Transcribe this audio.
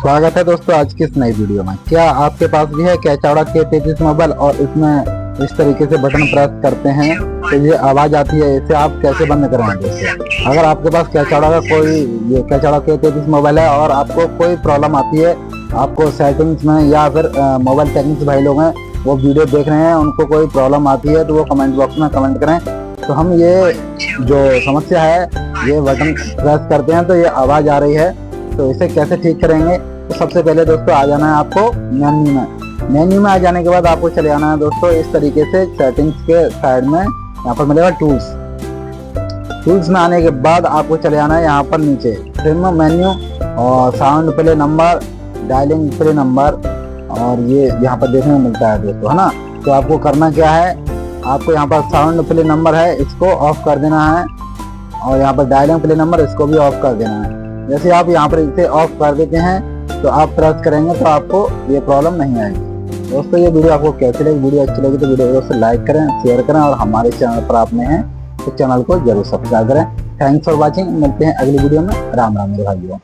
स्वागत है दोस्तों आज की इस नई वीडियो में। क्या आपके पास भी है कैचाड़ा K33 मोबाइल और इसमें इस तरीके से बटन प्रेस करते हैं तो ये आवाज आती है, इसे आप कैसे बंद करेंगे दोस्तों। अगर आपके पास कैचाड़ा का कोई ये कैचाड़ा K33 मोबाइल है और आपको कोई प्रॉब्लम आती है, आपको सेटिंग्स में या फिर मोबाइल टेक्निक्स भाई लोग हैं वो वीडियो देख रहे हैं, उनको कोई प्रॉब्लम आती है तो वो कमेंट बॉक्स में कमेंट करें। तो हम ये जो समस्या है ये बटन प्रेस करते हैं तो ये आवाज आ रही है, तो इसे कैसे ठीक करेंगे। तो सबसे पहले दोस्तों आ जाना है आपको मेन्यू में आ जाने के बाद आपको चले आना है दोस्तों इस तरीके से सेटिंग्स के साइड में, यहाँ पर मिलेगा टूल्स में आने के बाद आपको चले आना है यहाँ पर नीचे ट्रिम मेन्यू और sound play number, dialing play number, और ये यहाँ पर देखने को मिलता है दोस्तों, है ना। तो आपको करना क्या है, आपको यहाँ पर साउंड प्ले नंबर है इसको ऑफ कर देना है और यहाँ पर डायलिंग प्ले नंबर इसको भी ऑफ कर देना है। जैसे आप यहाँ पर इसे ऑफ कर देते हैं तो आप प्रेस करेंगे तो आपको ये प्रॉब्लम नहीं आएगी। दोस्तों ये वीडियो आपको कैसी लगी, वीडियो अच्छी लगी तो वीडियो को लाइक करें, शेयर करें और हमारे चैनल पर आप नए हैं तो चैनल को जरूर सब्सक्राइब करें। थैंक्स फॉर वॉचिंग, मिलते हैं अगली वीडियो में। राम राम मेरे भाइयों।